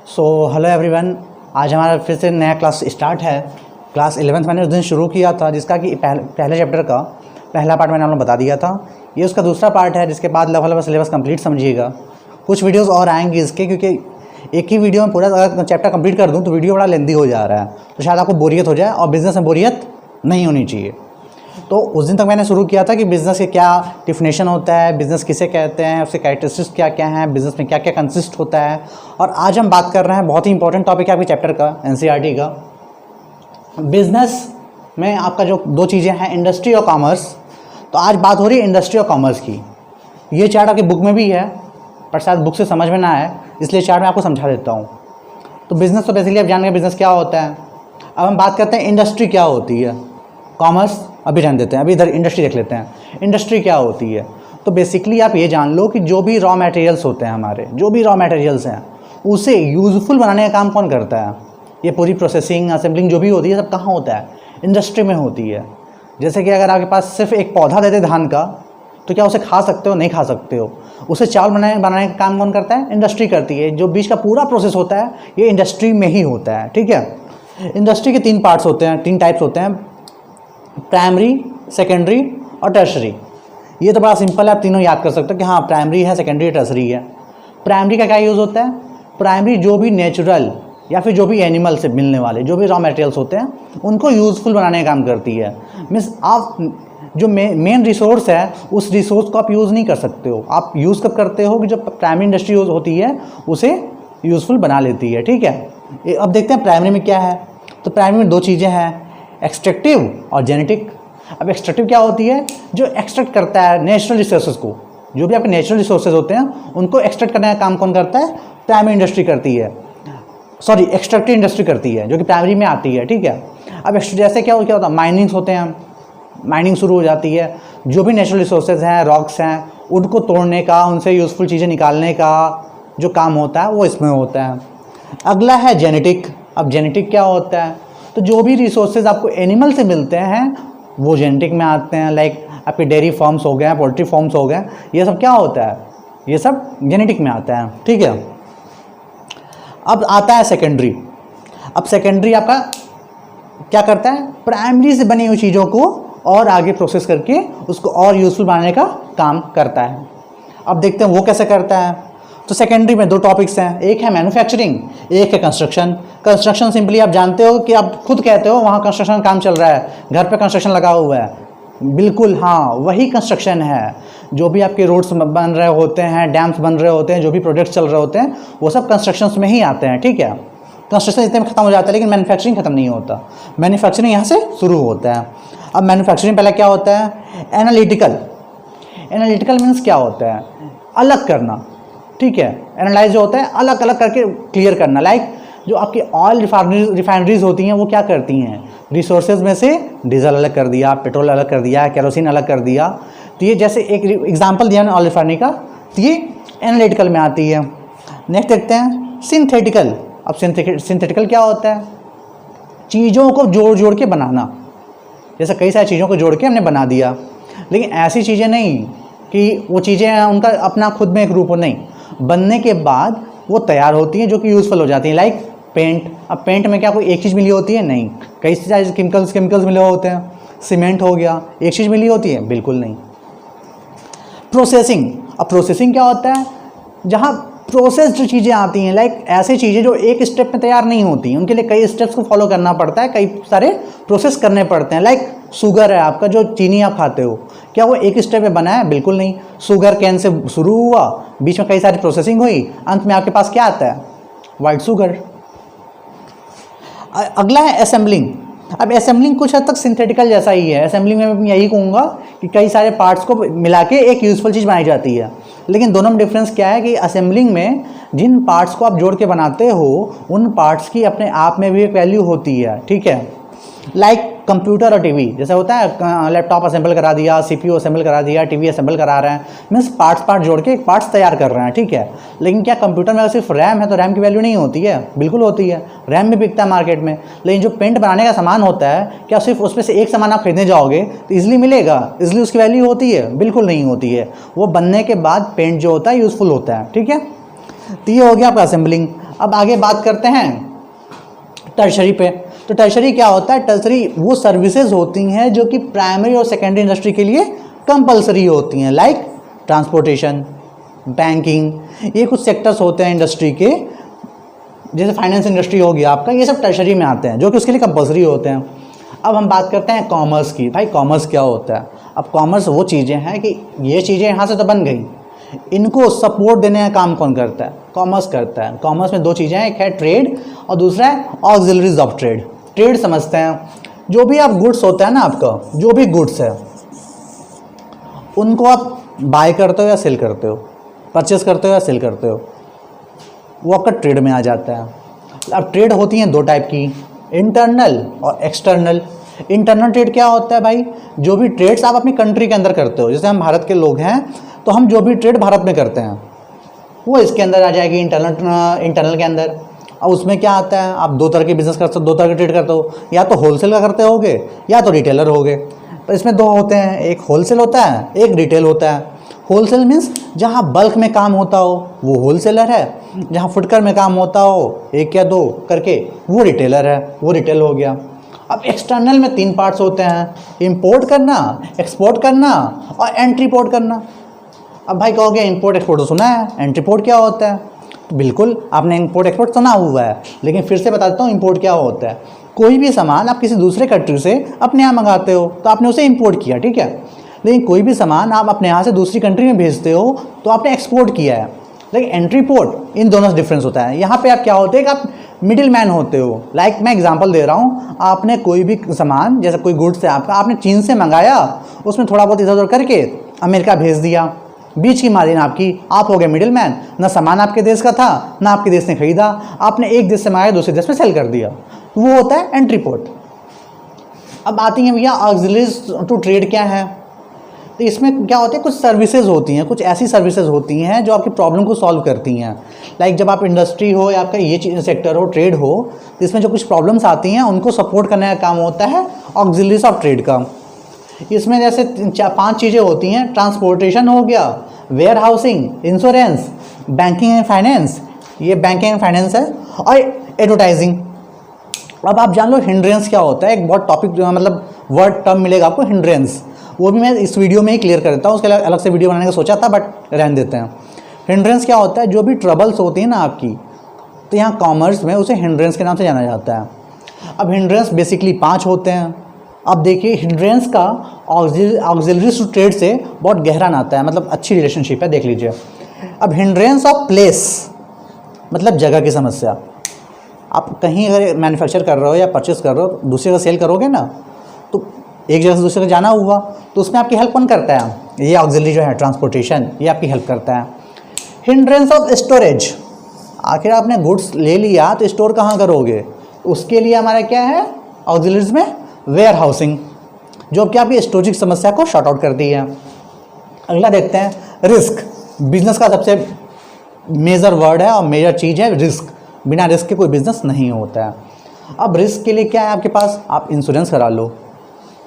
So hello everyone, आज हमारा फिर से नया क्लास स्टार्ट है। क्लास 11th मैंने उस दिन शुरू किया था, जिसका कि पहले चैप्टर का पहला पार्ट मैंने आप लोगों को बता दिया था। ये उसका दूसरा पार्ट है, जिसके बाद लगभग सिलेबस कंप्लीट समझिएगा। कुछ वीडियोस और आएंगे इसके, क्योंकि एक ही वीडियो में पूरा अगर चैप्टर कंप्लीट कर दूँ तो वीडियो बड़ा लेंदी हो जा रहा है, तो शायद आपको बोरियत हो जाए, और बिज़नेस में बोरियत नहीं होनी चाहिए। तो उस दिन तक मैंने शुरू किया था कि बिज़नेस के क्या डिफिनेशन होता है, बिज़नेस किसे कहते हैं, उसके कैरेक्टरिस्टिक्स क्या क्या हैं, बिज़नेस में क्या क्या कंसिस्ट होता है। और आज हम बात कर रहे हैं, बहुत ही इंपॉर्टेंट टॉपिक है आपके चैप्टर का, एनसीईआरटी का। बिज़नेस में आपका जो दो चीज़ें हैं, इंडस्ट्री और कॉमर्स। तो आज बात हो रही है इंडस्ट्री और कॉमर्स की। ये चार्ट आपकी बुक में भी है, पर शायद बुक से समझ में ना आए, इसलिए चार्ट मैं आपको समझा देता हूँ। तो बिज़नेस तो बेसिकली आप जान गए बिज़नेस क्या होता है। अब हम बात करते हैं इंडस्ट्री क्या होती है। कॉमर्स अभी जान देते हैं, अभी इधर इंडस्ट्री देख लेते हैं। इंडस्ट्री क्या होती है, तो बेसिकली आप ये जान लो कि जो भी रॉ मटेरियल्स होते हैं, हमारे जो भी रॉ मटेरियल्स हैं, उसे यूज़फुल बनाने का काम कौन करता है। ये पूरी प्रोसेसिंग, असेंबलिंग जो भी होती है, सब कहाँ होता है, इंडस्ट्री में होती है। जैसे कि अगर आपके पास सिर्फ एक पौधा दे दे धान का, तो क्या उसे खा सकते हो? नहीं खा सकते हो। उसे चावल बनाने का काम कौन करता है? इंडस्ट्री करती है। जो बीच का पूरा प्रोसेस होता है, ये इंडस्ट्री में ही होता है। ठीक है। इंडस्ट्री के तीन पार्ट्स होते हैं, तीन टाइप्स होते हैं, प्राइमरी, सेकेंडरी और टर्शरी। ये तो बड़ा सिंपल है, आप तीनों याद कर सकते हो कि हाँ प्राइमरी है, सेकेंडरी, टर्शरी है। प्राइमरी का क्या यूज़ होता है? प्राइमरी जो भी नेचुरल या फिर जो भी एनिमल से मिलने वाले जो भी रॉ मटेरियल्स होते हैं, उनको यूज़फुल बनाने का काम करती है। मीन्स आप जो मेन रिसोर्स है, उस रिसोर्स को आप यूज़ नहीं कर सकते हो। आप यूज़ कब करते हो कि जो प्राइमरी इंडस्ट्री यूज़ होती है उसे यूज़फुल बना लेती है। ठीक है। अब देखते हैं प्राइमरी में क्या है। तो प्राइमरी में दो चीज़ें हैं, एक्सट्रैक्टिव और जेनेटिक। अब एक्सट्रैक्टिव क्या होती है? जो एक्सट्रैक्ट करता है नेचुरल रिसोर्सेज को, जो भी आपके नेचुरल रिसोर्सेज होते हैं उनको एक्सट्रैक्ट करने का काम कौन करता है? प्राइमरी इंडस्ट्री करती है, सॉरी एक्सट्रैक्टिव इंडस्ट्री करती है, जो कि प्राइमरी में आती है। ठीक है। अब जैसे क्या होता है, माइनिंग्स होते हैं, माइनिंग शुरू हो जाती है। जो भी नेचुरल रिसोर्सेज हैं, रॉक्स हैं, उनको तोड़ने का, उनसे यूज़फुल चीज़ें निकालने का जो काम होता है वो इसमें होता है। अगला है जेनेटिक। अब जेनेटिक क्या होता है? तो जो भी रिसोर्सेज आपको एनिमल से मिलते हैं वो जेनेटिक में आते हैं। लाइक आपके डेयरी फार्म्स हो गए, पोल्ट्री फार्म्स हो गए, ये सब क्या होता है? ये सब जेनेटिक में आता है। ठीक है। अब आता है सेकेंडरी। अब सेकेंडरी आपका क्या करता है? प्राइमरी से बनी हुई चीज़ों को और आगे प्रोसेस करके उसको और यूज़फुल बनाने का काम करता है। अब देखते हैं वो कैसे करता है। तो सेकेंडरी में दो टॉपिक्स हैं, एक है मैन्युफैक्चरिंग, एक है कंस्ट्रक्शन। कंस्ट्रक्शन सिंपली आप जानते हो कि आप खुद कहते हो वहाँ कंस्ट्रक्शन काम चल रहा है, घर पे कंस्ट्रक्शन लगा हुआ है। बिल्कुल हाँ, वही कंस्ट्रक्शन है। जो भी आपके रोड्स बन रहे होते हैं, डैम्स बन रहे होते हैं, जो भी प्रोजेक्ट्स चल रहे होते हैं, वो सब कंस्ट्रक्शन में ही आते हैं। ठीक है। कंस्ट्रक्शन इतने में खत्म हो जाता है, लेकिन मैन्युफैक्चरिंग खत्म नहीं होता। मैन्युफैक्चरिंग यहाँ से शुरू होता है। अब मैन्युफैक्चरिंग पहले क्या होता है? एनालिटिकल। एनालिटिकल मीन्स क्या होता है? अलग करना। ठीक है। एनालाइज जो होता है, अलग अलग करके क्लियर करना। लाइक जो आपकी ऑयल रिफाइनरीज होती हैं वो क्या करती हैं? रिसोर्सेज में से डीजल अलग कर दिया, पेट्रोल अलग कर दिया, केरोसिन अलग कर दिया। तो ये जैसे एक एग्जांपल दिया ना ऑयल रिफाइनरी का, तो ये एनालिटिकल में आती है। नेक्स्ट देखते हैं सिंथेटिकल। अब सिंथेटिकल क्या होता है? चीज़ों को जोड़ जोड़ के बनाना। जैसे कई सारी चीज़ों को जोड़ के हमने बना दिया, लेकिन ऐसी चीज़ें नहीं कि वो चीज़ें उनका अपना खुद में एक रूप हो, नहीं, बनने के बाद वो तैयार होती हैं जो कि यूज़फुल हो जाती हैं। Like paint. अब पेंट में क्या कोई एक चीज़ मिली होती है? नहीं, कई सारे केमिकल्स मिले होते हैं। सीमेंट हो गया, एक चीज़ मिली होती है? बिल्कुल नहीं। प्रोसेसिंग। अब प्रोसेसिंग क्या होता है? जहाँ प्रोसेस्ड चीज़ें आती हैं, लाइक ऐसी चीज़ें जो एक स्टेप में तैयार नहीं होती, उनके लिए कई स्टेप्स को फॉलो करना पड़ता है, कई सारे प्रोसेस करने पड़ते हैं। लाइक शुगर है आपका, जो चीनी आप खाते हो, क्या वो एक स्टेप में बना है? बिल्कुल नहीं। शुगर कैन से शुरू हुआ, बीच में कई सारी प्रोसेसिंग हुई, अंत में आपके पास क्या आता है? White sugar. अगला है असेंबलिंग। अब असेंबलिंग कुछ हद तक सिंथेटिकल जैसा ही है। असेंबलिंग में मैं यही कहूँगा कि कई सारे पार्ट्स को मिला के एक यूज़फुल चीज़ बनाई जाती है, लेकिन दोनों में डिफरेंस क्या है कि असेंबलिंग में जिन पार्ट्स को आप जोड़ के बनाते हो, उन पार्ट्स की अपने आप में भी एक वैल्यू होती है। ठीक है। लाइक कंप्यूटर और टीवी जैसा होता है, लैपटॉप असेंबल करा दिया, सीपीयू असेंबल करा दिया, टीवी असेंबल करा रहे हैं, मीन्स पार्ट्स जोड़ के एक पार्ट्स तैयार कर रहे हैं। ठीक है। लेकिन क्या कंप्यूटर में अगर सिर्फ रैम है तो रैम की वैल्यू नहीं होती है? बिल्कुल होती है। रैम भी बिकता है मार्केट में। लेकिन जो पेंट बनाने का सामान होता है, क्या सिर्फ उसमें से एक सामान आप खरीदने जाओगे तो ईजिली मिलेगा? ईजिली उसकी वैल्यू होती है? बिल्कुल नहीं होती है। वो बनने के बाद पेंट जो होता है यूज़फुल होता है। ठीक है। तो ये हो गया आपका असेंबलिंग। अब आगे बात करते हैं टर्शरी पे। तो टर्शरी क्या होता है? टर्शरी वो सर्विसेज होती हैं जो कि प्राइमरी और सेकेंडरी इंडस्ट्री के लिए कंपलसरी होती हैं, लाइक ट्रांसपोर्टेशन, बैंकिंग, ये कुछ सेक्टर्स होते हैं इंडस्ट्री के, जैसे फाइनेंस इंडस्ट्री हो गया आपका, ये सब टर्शरी में आते हैं जो कि उसके लिए कंपलसरी होते हैं। अब हम बात करते हैं कॉमर्स की। भाई कॉमर्स क्या होता है? अब कॉमर्स वो चीज़ें हैं कि ये चीज़ें यहाँ से तो बन गई, इनको सपोर्ट देने का काम कौन करता है? कॉमर्स करता है। कॉमर्स में दो चीज़ें हैं, एक है ट्रेड और दूसरा है ऑक्सिलरीज ऑफ ट्रेड। ट्रेड समझते हैं, जो भी आप गुड्स होता है ना, आपका जो भी गुड्स है उनको आप बाय करते हो या सेल करते हो, परचेस करते हो या सेल करते हो, वो आपका ट्रेड में आ जाता है। अब ट्रेड होती हैं दो टाइप की, इंटरनल और एक्सटर्नल। इंटरनल ट्रेड क्या होता है भाई? जो भी ट्रेड्स आप अपनी कंट्री के अंदर करते हो, जैसे हम भारत के लोग हैं तो हम जो भी ट्रेड भारत में करते हैं वो इसके अंदर आ जाएगी, इंटरनल के अंदर। अब उसमें क्या आता है? आप दो तरह के बिजनेस करते हो, दो तरह के ट्रेड करते हो, या तो होलसेल का करते होगे या तो रिटेलर होगे। तो इसमें दो होते हैं, एक होलसेल होता है, एक रिटेल होता है। होलसेल मीन्स जहाँ बल्क में काम होता हो वो होलसेलर है, जहाँ फुटकर में काम होता हो एक या दो करके वो रिटेलर है, वो रिटेल हो गया। अब एक्सटर्नल में तीन पार्ट्स होते हैं, इंपोर्ट करना, एक्सपोर्ट करना और एंट्री पोर्ट करना। अब भाई कहोगे इंपोर्ट एक्सपोर्ट तो सुना है, एंट्री पोर्ट क्या होता है? तो बिल्कुल आपने इंपोर्ट एक्सपोर्ट सुना हुआ है, लेकिन फिर से बता देता हूँ इंपोर्ट क्या होता है। कोई भी सामान आप किसी दूसरे कंट्री से अपने यहाँ मंगाते हो तो आपने उसे इंपोर्ट किया, ठीक है। लेकिन कोई भी सामान आप अपने यहाँ से दूसरी कंट्री में भेजते हो तो आपने एक्सपोर्ट किया है। लेकिन एंट्री पोर्ट, इन दोनों से डिफरेंस होता है। यहाँ पे आप क्या होते हैं कि आप मिडिल मैन होते हो। लाइक मैं एग्जांपल दे रहा हूँ, आपने कोई भी सामान, जैसे कोई गुड्स है आपका, आपने चीन से मंगाया, उसमें थोड़ा बहुत इधर उधर करके अमेरिका भेज दिया, बीच की मार्जिन आपकी, आप हो गए मिडिल मैन। ना सामान आपके देश का था ना आपके देश ने खरीदा, आपने एक देश से मंगाया दूसरे देश में सेल कर दिया, वो होता है एंट्री पोर्ट। अब आती हैं भैया ऑक्सिलरीज टू ट्रेड क्या है? तो इसमें क्या होता है, कुछ सर्विसेज होती हैं, कुछ ऐसी सर्विसेज होती हैं जो आपकी प्रॉब्लम को सॉल्व करती हैं। लाइक जब आप इंडस्ट्री हो या आपका ये सेक्टर हो, ट्रेड हो, तो इसमें जो कुछ प्रॉब्लम्स आती हैं उनको सपोर्ट करने का काम होता है ऑक्सिलरीज ऑफ ट्रेड का। इसमें जैसे पांच चीज़ें होती हैं, ट्रांसपोर्टेशन हो गया, warehousing, insurance, banking and finance, ये बैंकिंग एंड फाइनेंस है, और एडवर्टाइजिंग। अब आप जान लो हिंड्रेंस क्या होता है, एक बहुत टॉपिक मतलब वर्ड टर्म मिलेगा आपको हिंड्रेंस, वो भी मैं इस वीडियो में ही क्लियर कर देता हूँ, उसके लिए अलग से वीडियो बनाने का सोचा था बट रहने देते हैं। हिंड्रेंस क्या होता है? जो भी ट्रबल्स होती हैं ना आपकी, तो यहाँ कॉमर्स में उसे हिंड्रेंस के नाम से जाना जाता है। अब हिंड्रेंस बेसिकली 5 होते हैं। अब देखिए हिंड्रेंस का ऑक्सिलरी टू ट्रेड से बहुत गहरा नाता है, मतलब अच्छी रिलेशनशिप है, देख लीजिए। अब हिंड्रेंस ऑफ प्लेस मतलब जगह की समस्या। आप कहीं अगर मैन्युफैक्चर कर रहे हो या परचेस कर रहे हो, दूसरे का सेल करोगे ना, तो एक जगह से दूसरे को जाना हुआ तो उसमें आपकी हेल्प कौन करता है? ये ऑक्सिलरी जो है ट्रांसपोर्टेशन, ये आपकी हेल्प करता है। हिंड्रेंस ऑफ स्टोरेज, आखिर आपने गुड्स ले लिया तो स्टोर कहाँ करोगे? उसके लिए हमारा क्या है ऑक्सिलरीज में? वेयर हाउसिंग, जो कि आपकी स्टोरेज समस्या को शॉर्ट आउट करती है। अगला देखते हैं रिस्क। बिजनेस का सबसे मेजर वर्ड है और मेजर चीज़ है रिस्क। बिना रिस्क के कोई बिजनेस नहीं होता है। अब रिस्क के लिए क्या है आपके पास? आप इंश्योरेंस करा लो।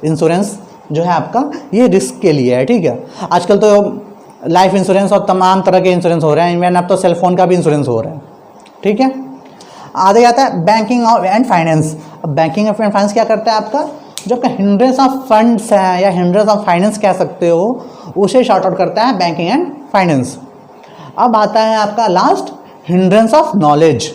इंश्योरेंस जो है आपका ये रिस्क के लिए है, ठीक है। आजकल तो लाइफ इंश्योरेंस और तमाम तरह के इंश्योरेंस हो रहे हैं, इवन अब तो सेल फोन का भी इंश्योरेंस हो रहा है, ठीक है। आगे आता है बैंकिंग एंड फाइनेंस। अब बैंकिंग एंड फाइनेंस क्या करता है आपका? जो आपका हिंड्रेंस ऑफ फंड्स है या हिंड्रेंस ऑफ फाइनेंस कह सकते हो, उसे शॉर्ट आउट करता है बैंकिंग एंड फाइनेंस। अब आता है आपका लास्ट हिंड्रेंस ऑफ नॉलेज।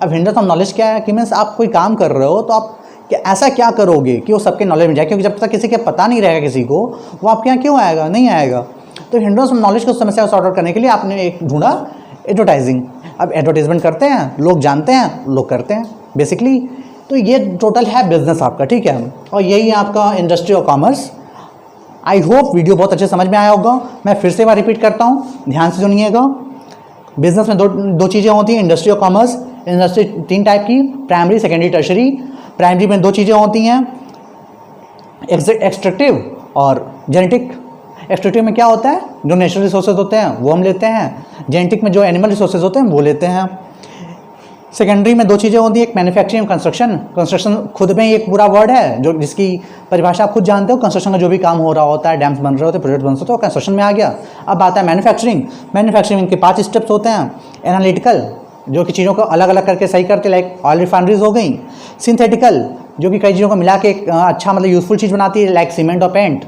अब हिंड्रेंस ऑफ नॉलेज क्या है कि मीन्स आप कोई काम कर रहे हो तो आप ऐसा क्या करोगे कि वो सबके नॉलेज में जाए, क्योंकि जब तक किसी के पता नहीं रहेगा किसी को, वो आपके यहाँ क्यों आएगा? नहीं आएगा। तो हिंड्रेंस ऑफ नॉलेज को समस्या को सॉर्ट आउट करने के लिए आपने एक ढूंढा एडवर्टाइजिंग। अब एडवर्टाइजमेंट करते हैं लोग, जानते हैं लोग, करते हैं बेसिकली। तो ये टोटल है बिजनेस आपका, ठीक है। और यही है आपका इंडस्ट्री और कॉमर्स। आई होप वीडियो बहुत अच्छे समझ में आया होगा। मैं फिर से एक बार रिपीट करता हूँ, ध्यान से सुनिएगा। बिजनेस में दो चीज़ें होती हैं, इंडस्ट्री और कॉमर्स। इंडस्ट्री 3 टाइप की, प्राइमरी, सेकेंडरी, टर्शरी। प्राइमरी में 2 चीज़ें होती हैं, एक्सट्रैक्टिव और जेनेटिक। एक्सट्रैक्टिव में क्या होता है? जो नेचुरल रिसोर्सेज होते हैं वो हम लेते हैं। जेनेटिक में जो एनिमल रिसोर्सेज होते हैं वो लेते हैं। सेकेंडरी में 2 चीज़ें होती हैं, एक मैन्युफैक्चरिंग, कंस्ट्रक्शन। कंस्ट्रक्शन खुद में ही एक पूरा वर्ड है जो जिसकी परिभाषा आप खुद जानते हो, कंस्ट्रक्शन का जो भी काम हो रहा होता है, डैम्स बन रहे होते हैं, प्रोजेक्ट बन रहे होते हैं, कंस्ट्रक्शन में आ गया। अब आता है मैन्युफैक्चरिंग। मैन्युफैक्चरिंग के 5 स्टेप्स होते हैं। एनालिटिकल, जो कि चीज़ों को अलग अलग करके सही करते, लाइक ऑयल रिफाइनरीज हो गई। सिंथेटिकल, जो कि कई चीज़ों को मिला के एक अच्छा मतलब यूजफुल चीज़ बनाती है, लाइक सीमेंट और पेंट।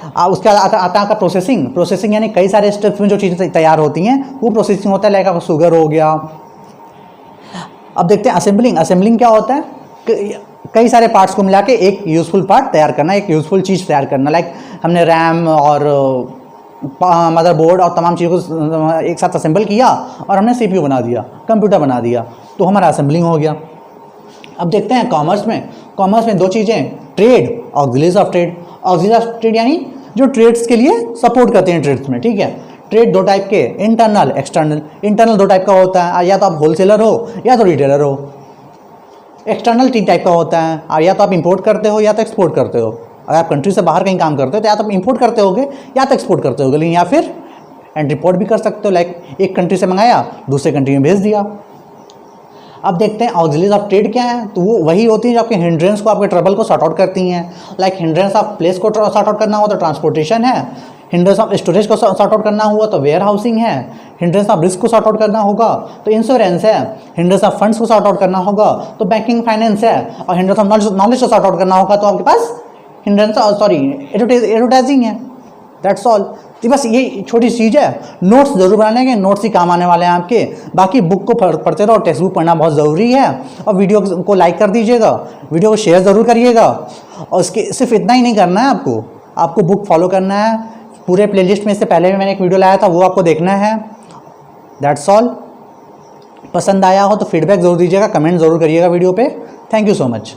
उसके बाद आता है प्रोसेसिंग। प्रोसेसिंग यानी कई सारे स्टेप्स में जो चीज़ें तैयार होती हैं वो प्रोसेसिंग होता है, लाइक आपका शुगर हो गया। अब देखते हैं असेंबलिंग। असेंबलिंग क्या होता है? कई सारे पार्ट्स को मिला के एक यूज़फुल पार्ट तैयार करना, एक यूज़फुल चीज़ तैयार करना। लाइक हमने रैम और मदरबोर्ड और तमाम चीज़ों को एक साथ असेंबल किया और हमने CPU बना दिया, कंप्यूटर बना दिया, तो हमारा असेंबलिंग हो गया। अब देखते हैं कॉमर्स में। कॉमर्स में 2 चीज़ें, trade, auxiliaries of trade. Auxiliaries of trade यानी जो ट्रेड्स के लिए सपोर्ट करते हैं ट्रेड्स में, ठीक है। ट्रेड 2 टाइप के, इंटरनल, एक्सटर्नल। इंटरनल 2 टाइप का होता है, या तो आप होलसेलर हो या तो रिटेलर हो। एक्सटर्नल 3 टाइप का होता है, या तो आप इंपोर्ट करते हो या तो एक्सपोर्ट करते हो। अगर आप कंट्री से बाहर कहीं काम करते हो तो या तो आप इंपोर्ट करते होगे या तो एक्सपोर्ट करते होगे, लेकिन या फिर एंड रिपोर्ट भी कर सकते हो, लाइक एक कंट्री से मंगाया दूसरे कंट्री में भेज दिया। अब देखते हैं ऑक्सिलरीज ऑफ ट्रेड क्या है। तो वो वही होती है जो आपके हिंड्रेंस को, आपके ट्रबल को सॉर्ट आउट करती हैं। लाइक हिंड्रेंस ऑफ प्लेस को सॉर्ट आउट करना हो तो ट्रांसपोर्टेशन है। हिंड्रेंस ऑफ स्टोरेज को सॉर्ट आउट करना हुआ तो वेयर हाउसिंग है। हिंड्रेंस ऑफ रिस्क को सॉर्ट आउट करना होगा तो इंश्योरेंस है। हिंड्रेंस ऑफ फंड्स को सॉर्ट आउट करना होगा तो बैंकिंग फाइनेंस है। और हिंड्रेंस ऑफ नॉलेज को सॉर्ट आउट करना होगा तो आपके पास हिंड्रेंस एडवर्टाइजिंग है। That's all. तो बस ये छोटी चीज़ है। नोट्स जरूर बना लेंगे, नोट्स ही काम आने वाले हैं आपके। बाकी बुक को पढ़ते रहो, टेक्स्ट बुक पढ़ना बहुत ज़रूरी है। और वीडियो को लाइक कर दीजिएगा, वीडियो को शेयर ज़रूर करिएगा। और उसके सिर्फ इतना ही नहीं करना है आपको बुक फॉलो करना है। पूरे प्लेलिस्ट में से पहले भी मैंने एक वीडियो लाया था, वो आपको देखना है। That's all. पसंद आया हो तो फीडबैक ज़रूर दीजिएगा, कमेंट ज़रूर करिएगा वीडियो पे। Thank you so much.